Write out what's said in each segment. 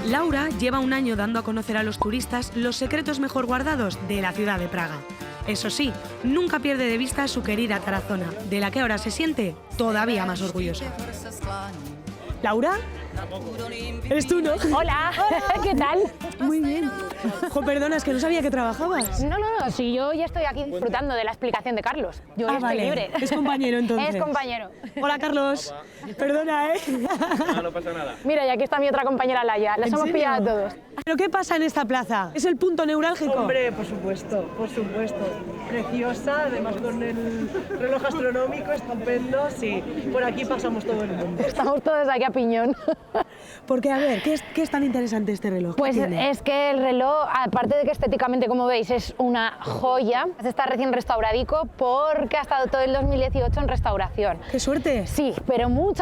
Laura lleva un año dando a conocer a los turistas los secretos mejor guardados de la ciudad de Praga. Eso sí, nunca pierde de vista a su querida Tarazona, de la que ahora se siente todavía más orgullosa. ¿Laura? ¿Eres tú, no? Hola, ¿qué tal? Muy bien. Jo, perdona, es que no sabía que trabajabas. No, sí, yo ya estoy aquí disfrutando de la explicación de Carlos. Yo estoy vale. libre. Es compañero, entonces. Es compañero. Hola, Carlos. Perdona, ¿eh? No pasa nada. Mira, y aquí está mi otra compañera Laia. Las hemos pillado a todos. ¿Pero qué pasa en esta plaza? ¿Es el punto neurálgico? Hombre, por supuesto, por supuesto. Preciosa, además con el reloj astronómico estupendo, sí. Por aquí pasamos todo el mundo. Estamos todos aquí a piñón. Porque, a ver, ¿qué es tan interesante este reloj? Pues es que el reloj, aparte de que estéticamente, como veis, es una joya, está recién restauradico porque ha estado todo el 2018 en restauración. ¡Qué suerte! Sí, pero mucha.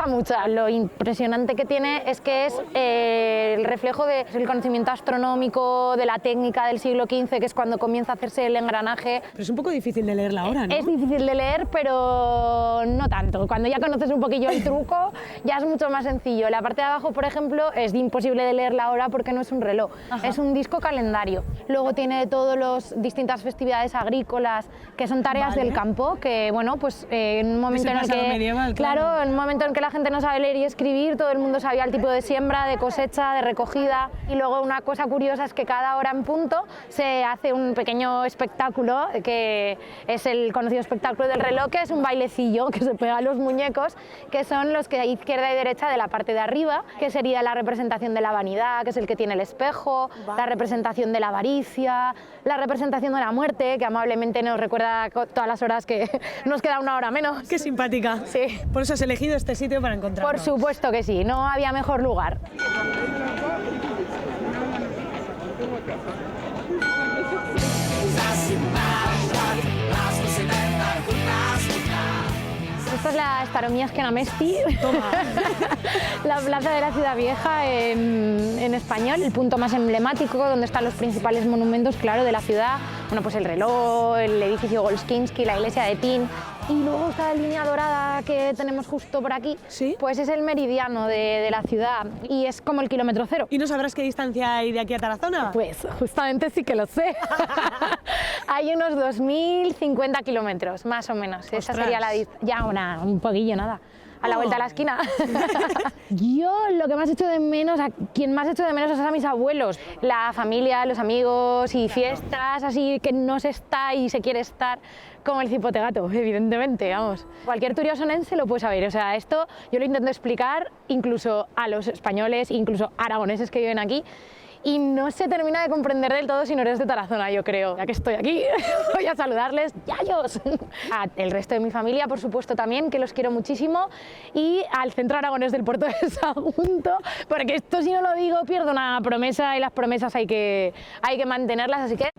Lo impresionante que tiene es que es el reflejo del conocimiento astronómico, de la técnica del siglo XV, que es cuando comienza a hacerse el engranaje. Pero es un poco difícil de leer la hora, ¿no? Es difícil de leer, pero no tanto. Cuando ya conoces un poquillo el truco, ya es mucho más sencillo. La parte de abajo, por ejemplo, es imposible de leer la hora porque no es un reloj, es un disco calendario. Luego tiene todas las distintas festividades agrícolas, que son tareas del campo, que bueno, pues en un momento en el que medieval, claro, en un momento en que la gente no sabe leer y escribir, todo el mundo sabía el tipo de siembra, de cosecha, de recogida. Y luego una cosa curiosa es que cada hora en punto se hace un pequeño espectáculo, que es el conocido espectáculo del reloj, que es un bailecillo que se pega a los muñecos, que son los que hay izquierda y derecha de la parte de arriba, que sería la representación de la vanidad, que es el que tiene el espejo, la representación de la avaricia, la representación de la muerte, que amablemente nos recuerda todas las horas que nos queda una hora menos. ¡Qué simpática! Sí. Por eso has elegido este sitio para encontrarnos. Por supuesto que sí, no había mejor lugar. Esta es la Staromiejska na Mesti, la plaza de la ciudad vieja en español, el punto más emblemático donde están los principales monumentos, claro, de la ciudad. Bueno, pues el reloj, el edificio Golskinsky, la iglesia de Tin. Y luego esta línea dorada que tenemos justo por aquí, ¿Sí? Pues es el meridiano de la ciudad y es como el kilómetro cero. ¿Y no sabrás qué distancia hay de aquí a Tarazona? Pues justamente sí que lo sé. Hay unos 2.050 kilómetros, más o menos. ¡Ostras! Esa sería un poquillo, nada. A la vuelta de la esquina. Yo lo que más echo de menos, a quien más echo de menos es a mis abuelos. La familia, los amigos y fiestas, así que no se está y se quiere estar, como el cipote gato, evidentemente, vamos. Cualquier turiosonense lo puede saber, o sea, esto yo lo intento explicar incluso a los españoles, incluso aragoneses que viven aquí, y no se termina de comprender del todo si no eres de Tarazona, yo creo. Ya que estoy aquí, voy a saludarles, ¡yayos! El resto de mi familia, por supuesto, también, que los quiero muchísimo, y al Centro Aragonés del Puerto de Sagunto, porque esto, si no lo digo, pierdo una promesa, y las promesas hay que mantenerlas, así que...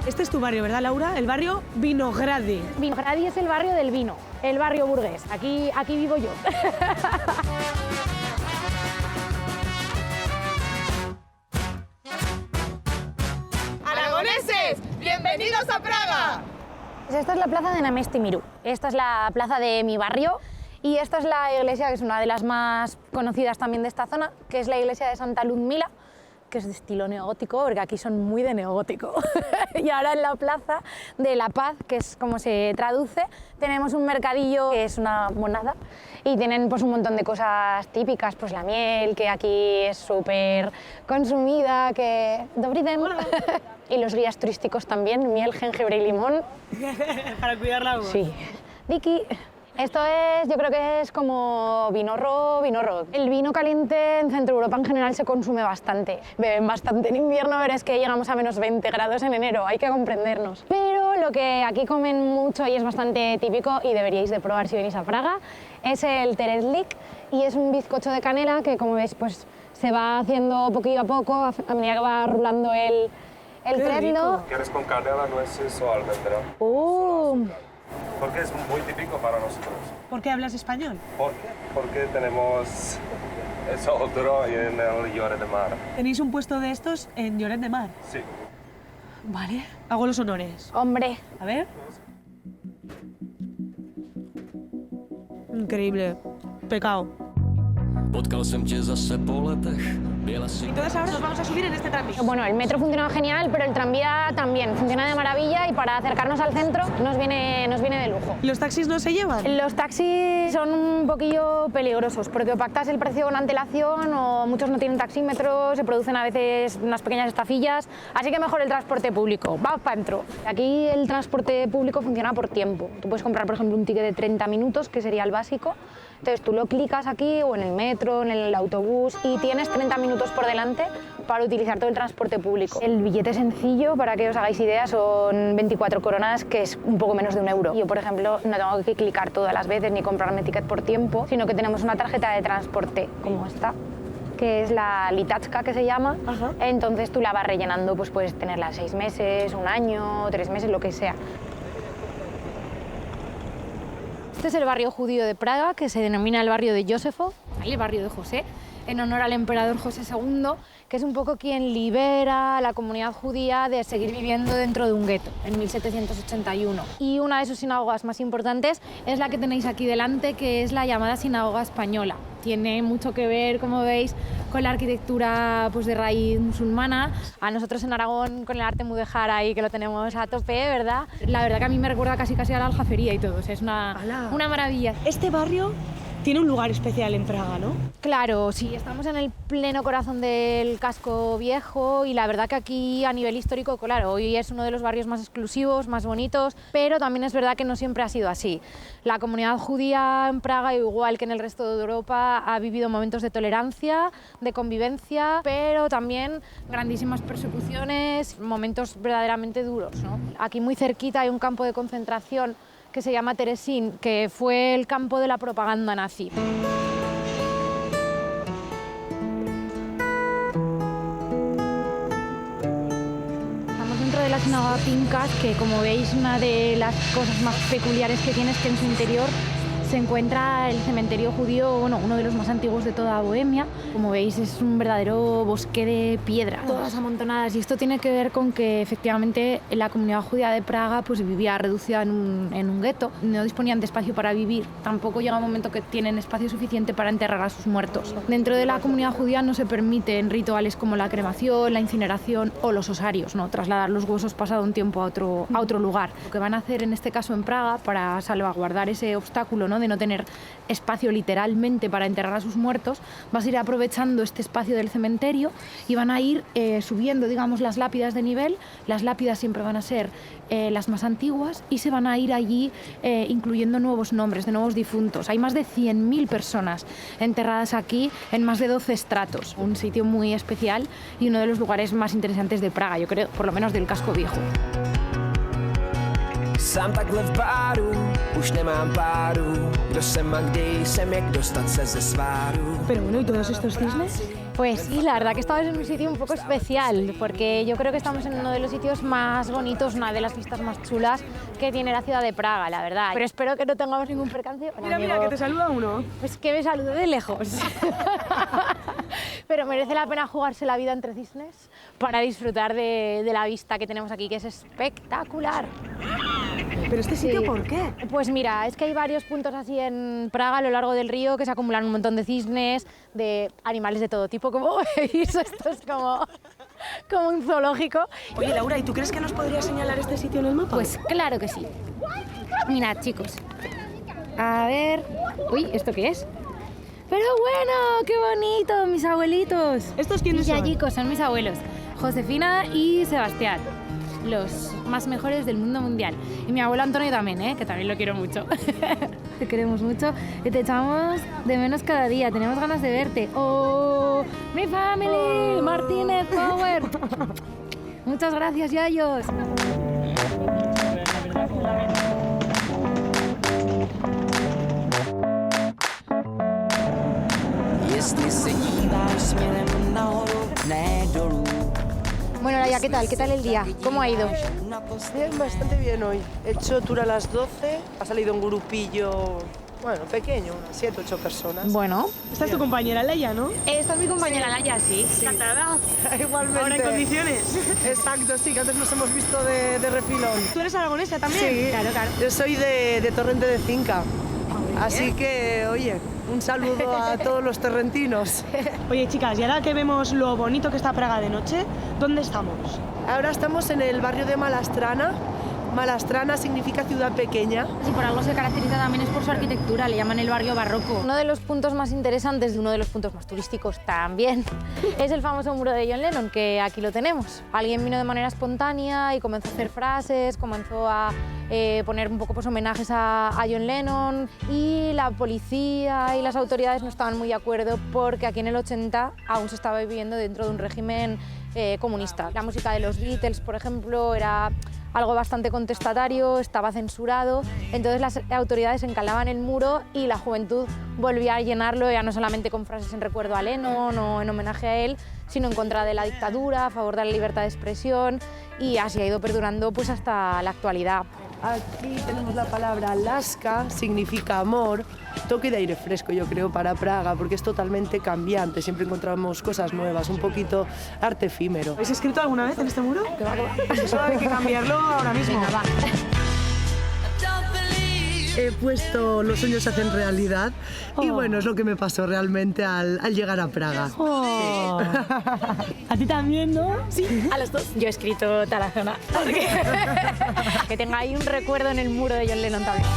Este es tu barrio, ¿verdad, Laura? El barrio Vinogradi. Vinogradi es el barrio del vino, el barrio burgués. Aquí vivo yo. ¡Aragoneses! ¡Bienvenidos a Praga! Pues esta es la plaza de Namesti Miru. Esta es la plaza de mi barrio. Y esta es la iglesia, que es una de las más conocidas también de esta zona, que es la iglesia de Santa Ludmila, que es de estilo neogótico, porque aquí son muy de neogótico. Y ahora en la Plaza de la Paz, que es como se traduce, tenemos un mercadillo que es una monada y tienen pues un montón de cosas típicas, pues la miel, que aquí es súper consumida, que... Dobriden. Y los guías turísticos también, miel, jengibre y limón. Para cuidar la agua. Sí. Vicky. Esto es, yo creo que es como vinorro. El vino caliente en Centro Europa en general se consume bastante. Beben bastante en invierno, pero es que llegamos a menos 20 grados en enero, hay que comprendernos. Pero lo que aquí comen mucho y es bastante típico y deberíais de probar si venís a Praga es el tereslik, y es un bizcocho de canela que, como veis, pues se va haciendo poquito a poco a medida que va rulando el trendo. ¿Quieres con canela, nueces o almendra? Porque es muy típico para nosotros. ¿Por qué hablas español? ¿Por qué? Porque tenemos eso otro en el Lloret de Mar. ¿Tenéis un puesto de estos en Lloret de Mar? Sí. Vale, hago los honores. Hombre, A ver. Increíble. pecado. Potkal jsem tě zase po letech. Entonces ahora nos vamos a subir en este tranvía. Bueno, el metro funciona genial, pero el tranvía también funciona de maravilla y para acercarnos al centro nos viene de lujo. ¿Los taxis no se llevan? Los taxis son un poquillo peligrosos porque o pactas el precio con antelación o muchos no tienen taxímetros, se producen a veces unas pequeñas estafillas, así que mejor el transporte público. Vamos para adentro. Aquí el transporte público funciona por tiempo. Tú puedes comprar, por ejemplo, un ticket de 30 minutos, que sería el básico. Entonces tú lo clicas aquí o en el metro, en el autobús y tienes 30 minutos por delante para utilizar todo el transporte público. El billete sencillo, para que os hagáis idea, son 24 coronas, que es un poco menos de €1. Yo, por ejemplo, no tengo que clicar todas las veces ni comprarme ticket por tiempo, sino que tenemos una tarjeta de transporte como esta, que es la Litachka, que se llama. Ajá. Entonces tú la vas rellenando, pues puedes tenerla 6 meses, 1 año, 3 meses, lo que sea. Este es el barrio judío de Praga, que se denomina el barrio de Józefo, el barrio de José, en honor al emperador José II, que es un poco quien libera a la comunidad judía de seguir viviendo dentro de un gueto en 1781. Y una de sus sinagogas más importantes es la que tenéis aquí delante, que es la llamada sinagoga española. Tiene mucho que ver, como veis, con la arquitectura pues, de raíz musulmana. A nosotros en Aragón, con el arte mudéjar ahí, que lo tenemos a tope, ¿verdad? La verdad que a mí me recuerda casi a la Aljafería y todo, o sea, es una maravilla. Este barrio tiene un lugar especial en Praga, ¿no? Claro, sí, estamos en el pleno corazón del casco viejo y la verdad que aquí a nivel histórico, claro, hoy es uno de los barrios más exclusivos, más bonitos, pero también es verdad que no siempre ha sido así. La comunidad judía en Praga, igual que en el resto de Europa, ha vivido momentos de tolerancia, de convivencia, pero también grandísimas persecuciones, momentos verdaderamente duros, ¿no? Aquí muy cerquita hay un campo de concentración que se llama Terezín, que fue el campo de la propaganda nazi. Estamos dentro de la sinagoga Pinkas, que como veis una de las cosas más peculiares que tiene es que en su interior se encuentra el cementerio judío, bueno, uno de los más antiguos de toda Bohemia. Como veis es un verdadero bosque de piedra, todas amontonadas, y esto tiene que ver con que efectivamente la comunidad judía de Praga pues vivía reducida en un gueto, no disponían de espacio para vivir, tampoco llega un momento que tienen espacio suficiente para enterrar a sus muertos. Dentro de la comunidad judía no se permiten rituales como la cremación, la incineración o los osarios, ¿no? Trasladar los huesos pasado un tiempo a otro lugar. Lo que van a hacer en este caso en Praga para salvaguardar ese obstáculo, ¿no? De no tener espacio literalmente para enterrar a sus muertos, vas a ir aprovechando este espacio del cementerio y van a ir subiendo, digamos, las lápidas de nivel. Las lápidas siempre van a ser las más antiguas y se van a ir allí incluyendo nuevos nombres de nuevos difuntos. Hay más de 100.000 personas enterradas aquí en más de 12 estratos. Un sitio muy especial y uno de los lugares más interesantes de Praga, yo creo, por lo menos del casco viejo. Sám takhle v báru, už nemám páru. Kdo jsem a kde jsem, jak dostat se ze sváru. Pero bueno, ¿y todos estos cisnes? Pues sí, la verdad que estamos en un sitio un poco especial, porque yo creo que estamos en uno de los sitios más bonitos, una de las vistas más chulas que tiene la ciudad de Praga, la verdad. Pero espero que no tengamos ningún percance. Mira, mira, que te saluda uno. Pues que me salude de lejos. Pero merece la pena jugarse la vida entre cisnes para disfrutar de la vista que tenemos aquí, que es espectacular. ¿Pero este sitio Sí. por qué? Pues mira, es que hay varios puntos así en Praga a lo largo del río que se acumulan un montón de cisnes, de animales de todo tipo, como veis. Esto es como un zoológico. Oye, Laura, ¿y tú crees que nos podría señalar este sitio en el mapa? Pues claro que sí. Mirad, chicos. A ver... Uy, ¿esto qué es? Pero bueno, qué bonito, mis abuelitos. ¿Estos quiénes son? Villallicos, son mis abuelos. Josefina y Sebastián. Los más mejores del mundo mundial. Y mi abuelo Antonio también, que también lo quiero mucho. Te queremos mucho y te echamos de menos cada día. Tenemos ganas de verte. ¡Oh! ¡Mi family! ¡Martínez Power! Muchas gracias, yayos. Jestli se díváš směrem nahoru, ne dolů. Bueno, Laia, ¿qué tal? ¿Qué tal el día? ¿Cómo ha ido? Bien, bastante bien hoy. He hecho tour a las 12, ha salido un grupillo, bueno, pequeño, unas 7, 8 personas. Bueno. Esta es tu compañera Leia, ¿no? Esta es mi compañera Laia, sí. Encantada. Igualmente. Ahora en condiciones. Exacto, sí, que antes nos hemos visto de refilón. ¿Tú eres aragonesa también? Sí, Claro, claro. Yo soy de Torrente de Cinca. Así que, oye, Un saludo a todos los terrentinos. Oye, chicas, y ahora que vemos lo bonito que está Praga de noche, ¿dónde estamos? Ahora estamos en el barrio de Malastrana. Malastrana significa ciudad pequeña. Si por algo se caracteriza también es por su arquitectura, le llaman el barrio barroco. Uno de los puntos más interesantes, uno de los puntos más turísticos también, es el famoso muro de John Lennon, que aquí lo tenemos. Alguien vino de manera espontánea y comenzó a hacer frases, comenzó a poner un poco pues, homenajes a John Lennon, y la policía y las autoridades no estaban muy de acuerdo porque aquí en el 80 aún se estaba viviendo dentro de un régimen comunista. La música de los Beatles, por ejemplo, era algo bastante contestatario, estaba censurado, entonces las autoridades encalaban el muro y la juventud volvía a llenarlo, ya no solamente con frases en recuerdo a Lennon o en homenaje a él, sino en contra de la dictadura, a favor de la libertad de expresión, y así ha ido perdurando pues, hasta la actualidad. Aquí tenemos la palabra Laska, significa amor. Toque de aire fresco, yo creo, para Praga, porque es totalmente cambiante. Siempre encontramos cosas nuevas, un poquito arte efímero. ¿Habéis escrito alguna vez en este muro? Eso hay que cambiarlo ahora mismo. Venga, va. He puesto los sueños se hacen realidad y bueno, es lo que me pasó realmente al llegar a Praga. Oh. ¿A ti también, no? Sí, a los dos. Yo he escrito Tarazona. Que tenga ahí un recuerdo en el muro de John Lennon también.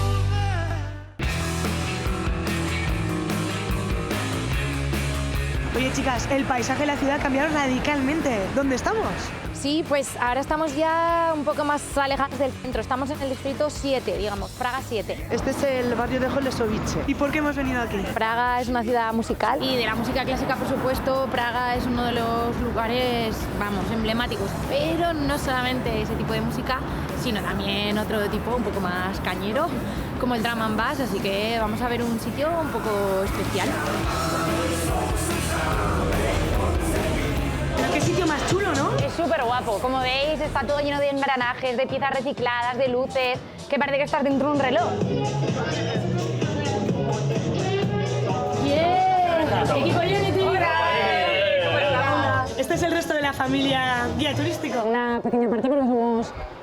Oye, chicas, el paisaje de la ciudad ha cambiado radicalmente. ¿Dónde estamos? Sí, pues ahora estamos ya un poco más alejados del centro. Estamos en el distrito 7, digamos, Praga 7. Este es el barrio de Holesovice. ¿Y por qué hemos venido aquí? Praga es una ciudad musical. Y de la música clásica, por supuesto, Praga es uno de los lugares, vamos, emblemáticos. Pero no solamente ese tipo de música, sino también otro tipo un poco más cañero, como el drum and bass, así que vamos a ver un sitio un poco especial. Pero qué sitio más chulo, ¿no? Es súper guapo. Como veis, está todo lleno de engranajes, de piezas recicladas, de luces, que parece que estás dentro de un reloj. Este es el resto de la familia guía turístico. Una pequeña parte porque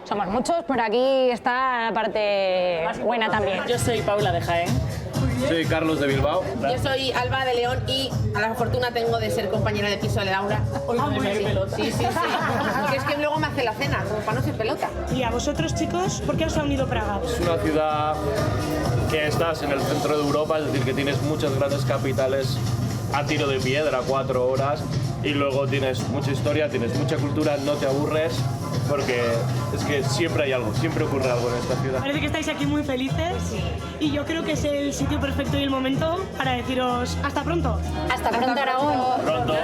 somos muchos, pero aquí está la parte buena también. Yo soy Paula de Jaén. Soy Carlos de Bilbao. Yo soy Alba de León y a la fortuna tengo de ser compañera de piso de Laura. Sí. Que es que luego me hace la cena, como para no ser pelota. Y a vosotros, chicos, ¿por qué os ha unido Praga? Es una ciudad que estás en el centro de Europa, es decir, que tienes muchas grandes capitales a tiro de piedra, 4 horas, y luego tienes mucha historia, tienes mucha cultura, no te aburres, porque es que siempre hay algo, siempre ocurre algo en esta ciudad. Parece que estáis aquí muy felices y yo creo que es el sitio perfecto y el momento para deciros hasta pronto. Hasta pronto, Aragón. Pronto.